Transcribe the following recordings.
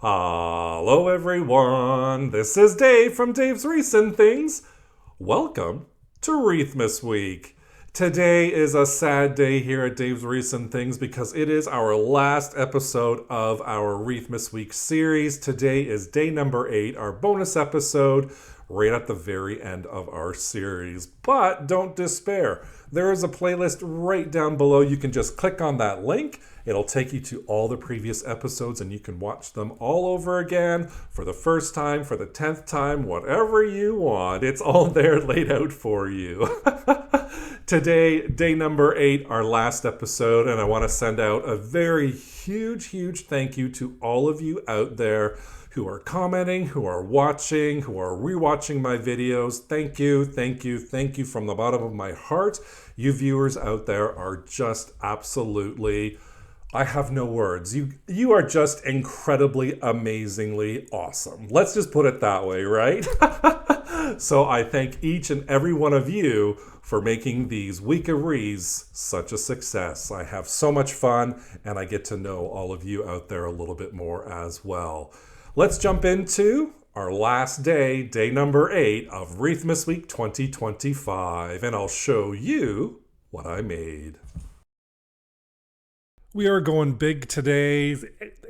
Hello everyone, this is Dave from Dave's Recent Things. Welcome to Wreathmas Week. Today is a sad day here at Dave's Recent Things because it is our last episode of our Wreathmas Week series. Today is day number 8, our bonus episode, right at the very end of our series. But don't despair. There is a playlist right down below. You can just click on that link. It'll take you to all the previous episodes and you can watch them all over again for the first time, for the 10th time, whatever you want. It's all there laid out for you. Today, day number 8, our last episode, and I want to send out a very huge thank you to all of you out there who are commenting, who are watching, who are rewatching my videos. Thank you from the bottom of my heart. You viewers out there are just absolutely, I have no words. You are just incredibly, amazingly awesome. Let's just put it that way, right? So I thank each and every one of you for making these Week of Wreaths such a success. I have so much fun, and I get to know all of you out there a little bit more as well. Let's jump into our last day, day number 8 of Wreathmas Week 2025, and I'll show you what I made. We are going big today.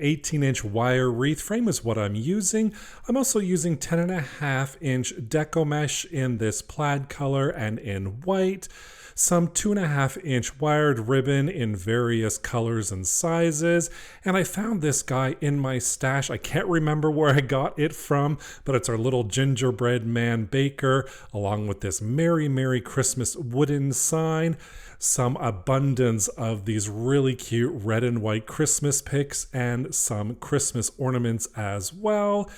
18-inch wire wreath frame is what I'm using. I'm also using 10.5-inch Deco mesh in this plaid color and in white. Some 2.5-inch wired ribbon in various colors and sizes. And I found this guy in my stash. I can't remember where I got it from, but it's our little gingerbread man baker, along with this Merry Merry Christmas wooden sign. Some abundance of these really cute red and white Christmas picks and some Christmas ornaments as well.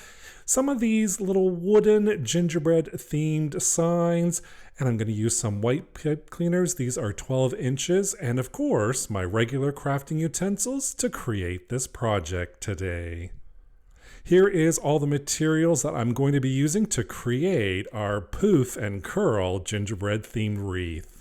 Some of these little wooden gingerbread themed signs, and I'm going to use some white pipe cleaners. These are 12 inches, and of course my regular crafting utensils to create this project today. Here is all the materials that I'm going to be using to create our Poof and Curl gingerbread themed wreath.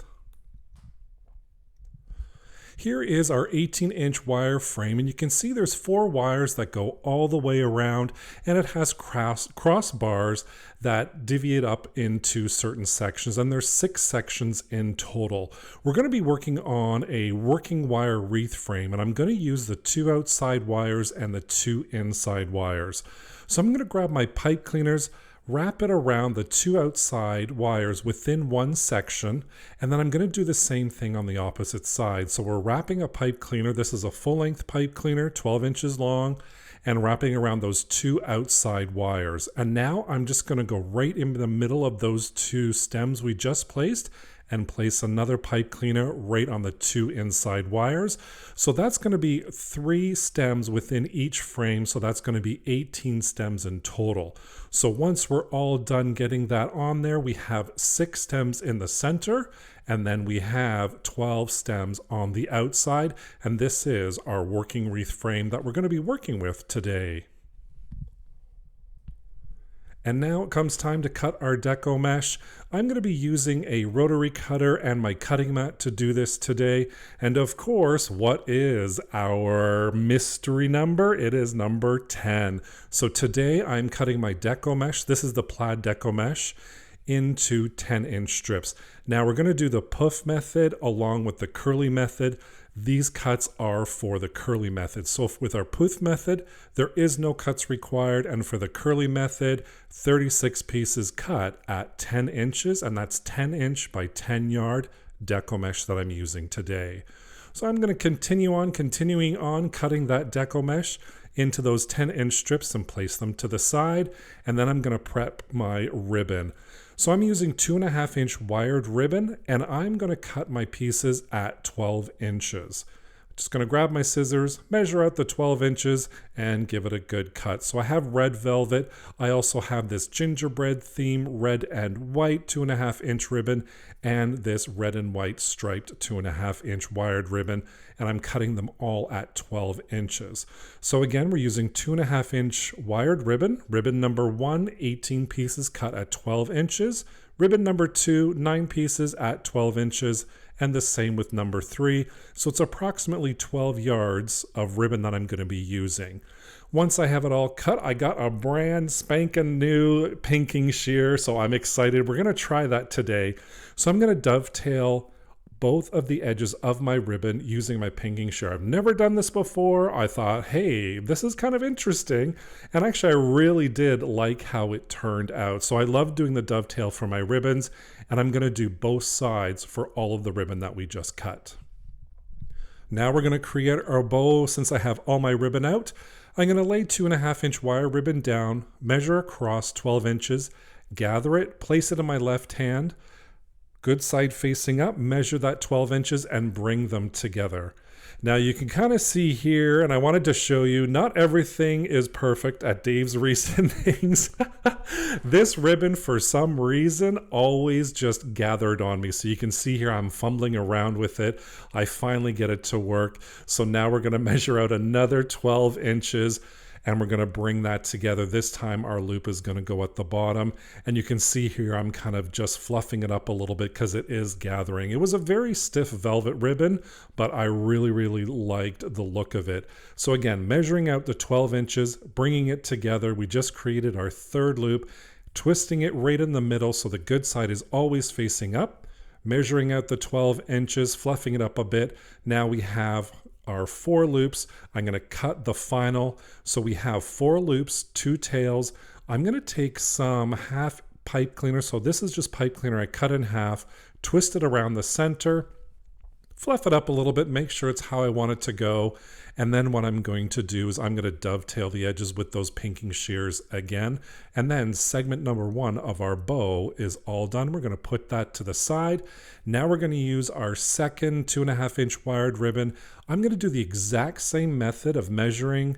Here is our 18-inch wire frame, and you can see there's 4 wires that go all the way around, and it has crossbars that deviate up into certain sections, and there's 6 sections in total. We're going to be working on a working wire wreath frame, and I'm going to use the 2 outside wires and the 2 inside wires. So I'm going to grab my pipe cleaners, wrap it around the 2 outside wires within one section, and then I'm going to do the same thing on the opposite side. So we're wrapping a pipe cleaner. This is a full-length pipe cleaner, 12 inches long, and wrapping around those 2 outside wires. And now I'm just going to go right in the middle of those 2 stems we just placed and place another pipe cleaner right on the 2 inside wires. So that's going to be 3 stems within each frame, so that's going to be 18 stems in total. So once we're all done getting that on there, we have 6 stems in the center, and then we have 12 stems on the outside, and this is our working wreath frame that we're going to be working with today. And now it comes time to cut our Deco mesh. I'm going to be using a rotary cutter and my cutting mat to do this today. And of course, what is our mystery number? It is number 10. So today I'm cutting my Deco mesh. This is the plaid Deco mesh into 10-inch strips. Now we're going to do the Poof method along with the curly method. These cuts are for the curly method. So with our Poof method, there is no cuts required. And for the curly method, 36 pieces cut at 10 inches. And that's 10-inch by 10-yard Deco mesh that I'm using today. So I'm going to continuing on cutting that Deco mesh into those 10-inch strips and place them to the side. And then I'm going to prep my ribbon. So I'm using 2.5-inch wired ribbon, and I'm going to cut my pieces at 12 inches. Just going to grab my scissors, measure out the 12 inches, and give it a good cut. So I have red velvet. I also have this gingerbread theme, red and white 2.5-inch ribbon, and this red and white striped 2.5-inch wired ribbon, and I'm cutting them all at 12 inches. So again, we're using 2.5-inch wired ribbon. Ribbon number 1, 18 pieces cut at 12 inches. Ribbon number 2, 9 pieces at 12 inches. and the same with number 3. So it's approximately 12 yards of ribbon that I'm going to be using. Once I have it all cut, I got a brand spanking new pinking shear, so I'm excited. We're going to try that today. So I'm going to dovetail both of the edges of my ribbon using my pinking shear. I've never done this before. I thought, hey, this is kind of interesting. And actually, I really did like how it turned out. So I love doing the dovetail for my ribbons, and I'm going to do both sides for all of the ribbon that we just cut. Now we're going to create our bow. Since I have all my ribbon out, I'm going to lay 2.5-inch wire ribbon down, measure across 12 inches, gather it, place it in my left hand, good side facing up, measure that 12 inches and bring them together. Now you can kind of see here, and I wanted to show you, not everything is perfect at Dave's Recent Things. This ribbon, for some reason, always just gathered on me. So you can see here I'm fumbling around with it. I finally get it to work. So now we're going to measure out another 12 inches. And we're going to bring that together. This time our loop is going to go at the bottom. And you can see here I'm kind of just fluffing it up a little bit because it is gathering. It was a very stiff velvet ribbon, but I really, really liked the look of it. So again, measuring out the 12 inches, bringing it together. We just created our third loop, twisting it right in the middle so the good side is always facing up. Measuring out the 12 inches, fluffing it up a bit. Now we have our 4 loops. I'm going to cut the final. So we have 4 loops, 2 tails. I'm going to take some half pipe cleaner. So this is just pipe cleaner. I cut in half, twist it around the center, fluff it up a little bit, make sure it's how I want it to go. And then what I'm going to do is I'm going to dovetail the edges with those pinking shears again. And then segment number 1 of our bow is all done. We're going to put that to the side. Now we're going to use our second 2.5-inch wired ribbon. I'm going to do the exact same method of measuring,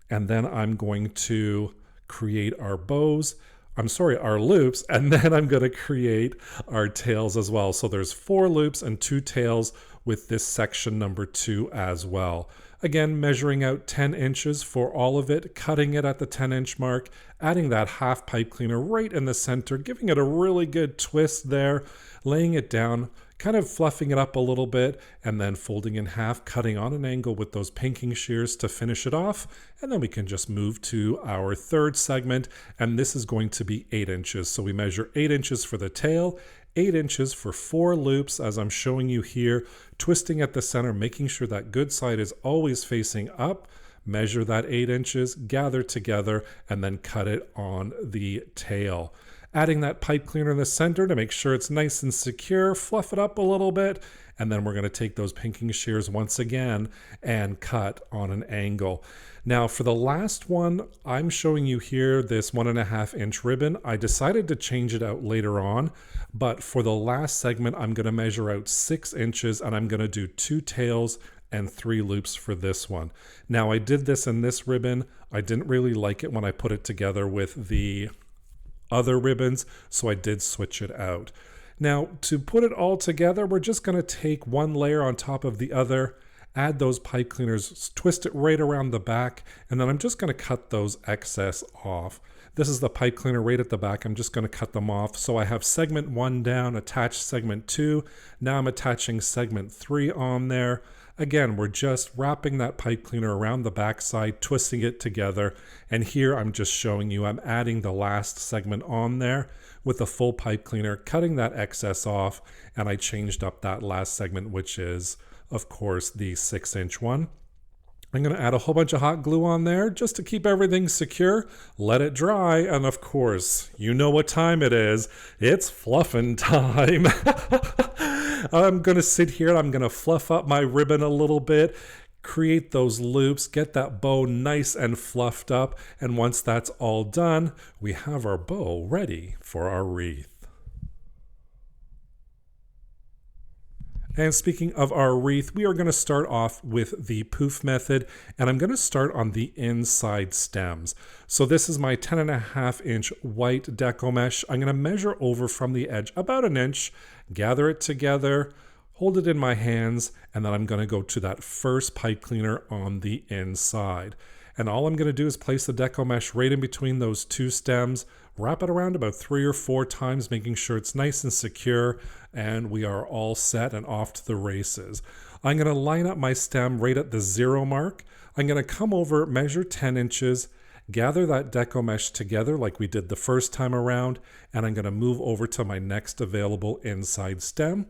and then I'm going to create our bows. Our loops, and then I'm going to create our tails as well. So there's 4 loops and 2 tails with this section number 2 as well. Again, measuring out 10 inches for all of it, cutting it at the 10-inch mark, adding that half pipe cleaner right in the center, giving it a really good twist there, laying it down, kind of fluffing it up a little bit, and then folding in half, cutting on an angle with those pinking shears to finish it off. And then we can just move to our third segment, and this is going to be 8 inches. So we measure 8 inches for the tail, 8 inches for 4 loops, as I'm showing you here, twisting at the center, making sure that good side is always facing up. Measure that 8 inches, gather together, and then cut it on the tail. Adding that pipe cleaner in the center to make sure it's nice and secure, fluff it up a little bit, and then we're going to take those pinking shears once again and cut on an angle. Now for the last one, I'm showing you here this 1.5-inch ribbon. I decided to change it out later on, but for the last segment, I'm going to measure out 6 inches and I'm going to do 2 tails and 3 loops for this one. Now I did this in this ribbon. I didn't really like it when I put it together with the other ribbons, so I did switch it out. Now to put it all together, we're just going to take one layer on top of the other, add those pipe cleaners, twist it right around the back, and then I'm just going to cut those excess off. This is the pipe cleaner right at the back. I'm just going to cut them off. So I have segment 1 down, attached segment 2. Now I'm attaching segment 3 on there. Again, we're just wrapping that pipe cleaner around the backside, twisting it together. And here I'm just showing you I'm adding the last segment on there with the full pipe cleaner, cutting that excess off. And I changed up that last segment, which is, of course, the 6-inch one. I'm going to add a whole bunch of hot glue on there just to keep everything secure, let it dry, and of course, you know what time it is. It's fluffing time. I'm going to sit here and I'm going to fluff up my ribbon a little bit, create those loops, get that bow nice and fluffed up, and once that's all done, we have our bow ready for our wreath. And speaking of our wreath, we are going to start off with the poof method, and I'm going to start on the inside stems. So this is my 10.5-inch white Deco mesh. I'm going to measure over from the edge about an inch, gather it together, hold it in my hands, and then I'm going to go to that first pipe cleaner on the inside. And all I'm going to do is place the deco mesh right in between those two stems, wrap it around about 3 or 4 times, making sure it's nice and secure, and we are all set and off to the races. I'm going to line up my stem right at the 0 mark. I'm going to come over, measure 10 inches, gather that deco mesh together like we did the first time around, and I'm going to move over to my next available inside stem.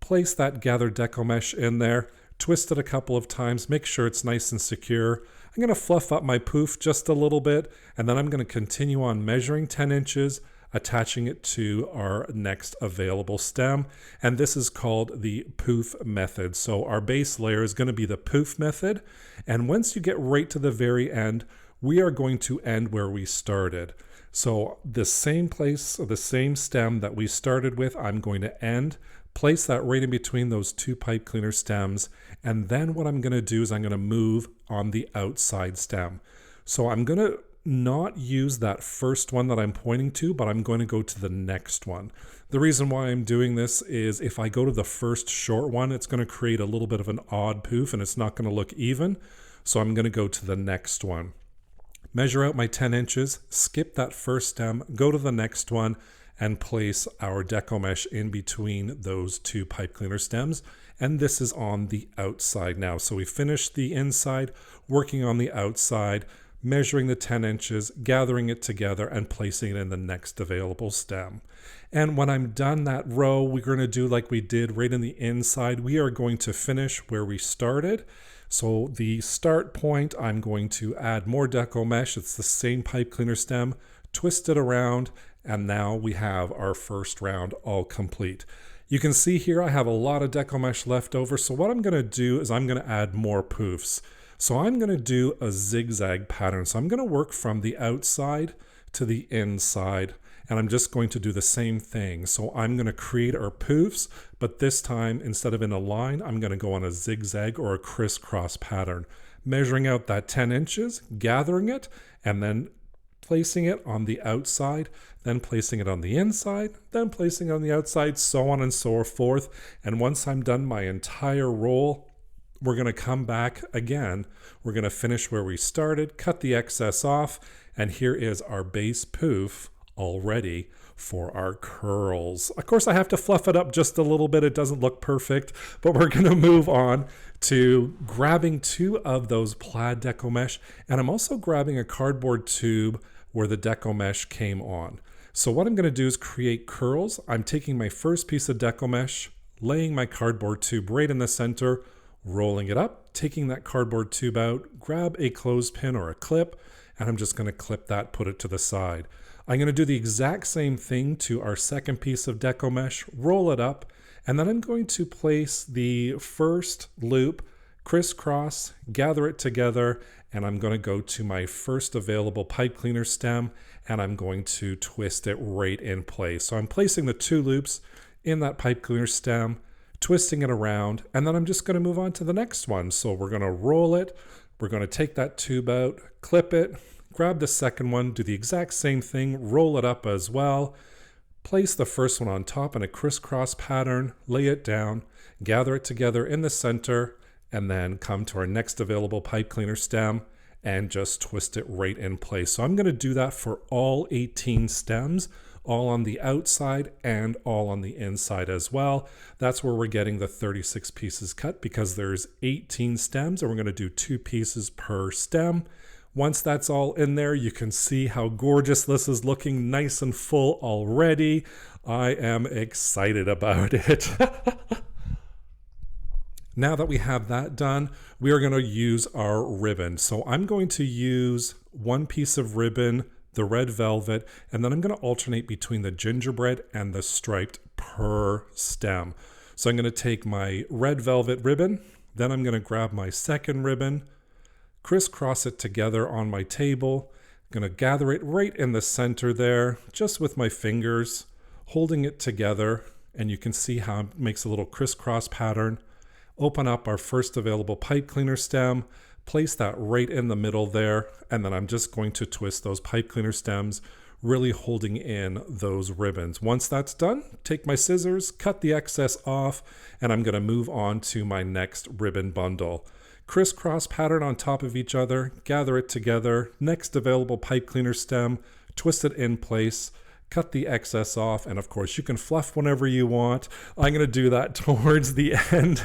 Place that gathered deco mesh in there, twist it a couple of times, make sure it's nice and secure. I'm going to fluff up my poof just a little bit, and then I'm going to continue on measuring 10 inches, attaching it to our next available stem. And this is called the poof method. So our base layer is going to be the poof method. And once you get right to the very end, we are going to end where we started. So the same place, the same stem that we started with, I'm going to end. Place that right in between those two pipe cleaner stems, and then what I'm going to do is I'm going to move on the outside stem. So I'm going to not use that first one that I'm pointing to, but I'm going to go to the next one. The reason why I'm doing this is if I go to the first short one, it's going to create a little bit of an odd poof and it's not going to look even. So I'm going to go to the next one. Measure out my 10 inches, skip that first stem, go to the next one, and place our deco mesh in between those two pipe cleaner stems. And this is on the outside now. So we finished the inside, working on the outside, measuring the 10 inches, gathering it together, and placing it in the next available stem. And when I'm done that row, we're going to do like we did right in the inside. We are going to finish where we started. So the start point, I'm going to add more deco mesh. It's the same pipe cleaner stem, twist it around, and now we have our first round all complete. You can see here I have a lot of deco mesh left over, so what I'm going to do is I'm going to add more poofs. So I'm going to do a zigzag pattern. So I'm going to work from the outside to the inside, and I'm just going to do the same thing. So I'm going to create our poofs, but this time instead of in a line, I'm going to go on a zigzag or a crisscross pattern, measuring out that 10 inches, gathering it, and then placing it on the outside, then placing it on the inside, then placing it on the outside, so on and so forth. And once I'm done my entire roll, we're going to come back again. We're going to finish where we started, cut the excess off, and here is our base poof all ready for our curls. Of course, I have to fluff it up just a little bit. It doesn't look perfect, but we're going to move on to grabbing 2 of those plaid deco mesh, and I'm also grabbing a cardboard tube where the deco mesh came on. So what I'm going to do is create curls. I'm taking my first piece of deco mesh, laying my cardboard tube right in the center, rolling it up, taking that cardboard tube out, grab a clothespin or a clip, and I'm just going to clip that, put it to the side. I'm going to do the exact same thing to our second piece of deco mesh, roll it up, and then I'm going to place the first loop, crisscross, gather it together, and I'm going to go to my first available pipe cleaner stem, and I'm going to twist it right in place. So I'm placing the 2 loops in that pipe cleaner stem, twisting it around, and then I'm just going to move on to the next one. So we're going to roll it, we're going to take that tube out, clip it, grab the second one, do the exact same thing, roll it up as well, place the first one on top in a crisscross pattern, lay it down, gather it together in the center, and then come to our next available pipe cleaner stem and just twist it right in place. So I'm going to do that for all 18 stems, all on the outside and all on the inside as well. That's where we're getting the 36 pieces cut, because there's 18 stems and we're going to do 2 pieces per stem. Once that's all in there, you can see how gorgeous this is looking, nice and full already. I am excited about it. Now that we have that done, we are going to use our ribbon. So I'm going to use 1 piece of ribbon, the red velvet, and then I'm going to alternate between the gingerbread and the striped per stem. So I'm going to take my red velvet ribbon, then I'm going to grab my second ribbon, crisscross it together on my table. I'm going to gather it right in the center there, just with my fingers, holding it together, and you can see how it makes a little crisscross pattern. Open up our first available pipe cleaner stem, place that right in the middle there, and then I'm just going to twist those pipe cleaner stems, really holding in those ribbons. Once that's done, take my scissors, cut the excess off, and I'm going to move on to my next ribbon bundle. crisscross pattern on top of each other, gather it together, next available pipe cleaner stem, twist it in place, cut the excess off, and of course you can fluff whenever you want. I'm going to do that towards the end.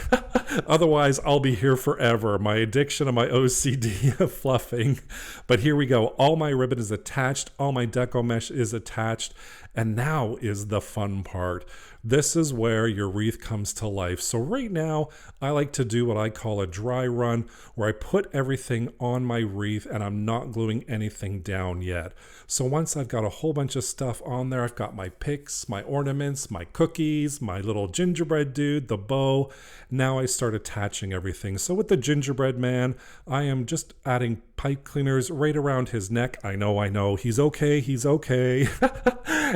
Otherwise, I'll be here forever. My addiction and my OCD of fluffing. But here we go. All my ribbon is attached. All my deco mesh is attached. And now is the fun part. This is where your wreath comes to life. So right now, I like to do what I call a dry run, where I put everything on my wreath and I'm not gluing anything down yet. So once I've got a whole bunch of stuff on there, I've got my picks, my ornaments, my cookies, my little gingerbread dude, the bow. Now I start attaching everything. So with the gingerbread man, I am just adding pipe cleaners right around his neck. I know, he's okay.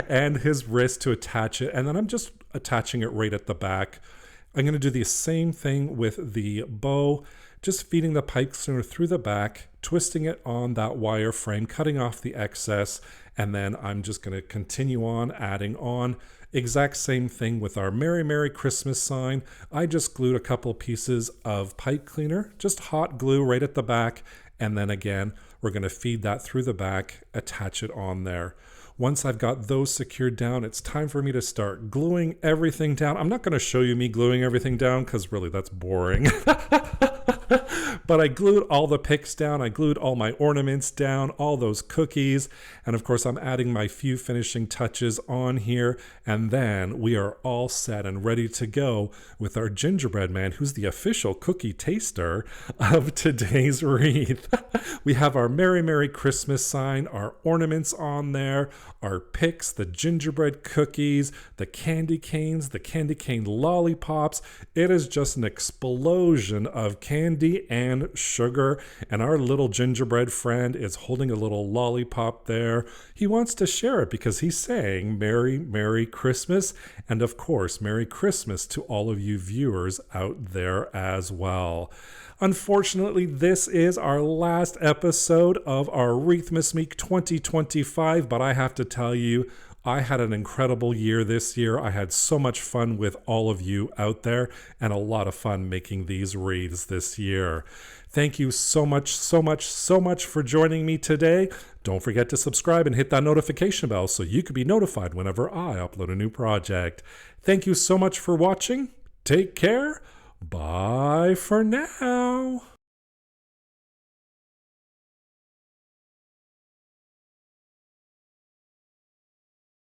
And his wrist to attach it. And then I'm just attaching it right at the back. I'm going to do the same thing with the bow, just feeding the pipe cleaner through the back, twisting it on that wire frame, cutting off the excess, and then I'm just going to continue on adding on. Exact same thing with our Merry Merry Christmas sign. I just glued a couple pieces of pipe cleaner, just hot glue right at the back, and then again, we're going to feed that through the back, attach it on there. Once I've got those secured down, it's time for me to start gluing everything down. I'm not going to show you me gluing everything down because really that's boring. But I glued all the picks down. I glued all my ornaments down, all those cookies. And of course, I'm adding my few finishing touches on here. And then we are all set and ready to go with our gingerbread man, who's the official cookie taster of today's wreath. We have our Merry Merry Christmas sign, our ornaments on there, our picks, the gingerbread cookies, the candy canes, the candy cane lollipops. It is just an explosion of candy and sugar, and our little gingerbread friend is holding a little lollipop there. He wants to share it because he's saying Merry Merry Christmas, and of course Merry Christmas to all of you viewers out there as well. Unfortunately, this is our last episode of our Wreathmas Week 2025, but I have to tell you, I had an incredible year this year. I had so much fun with all of you out there and a lot of fun making these wreaths this year. Thank you so much for joining me today. Don't forget to subscribe and hit that notification bell so you can be notified whenever I upload a new project. Thank you so much for watching. Take care. Bye for now.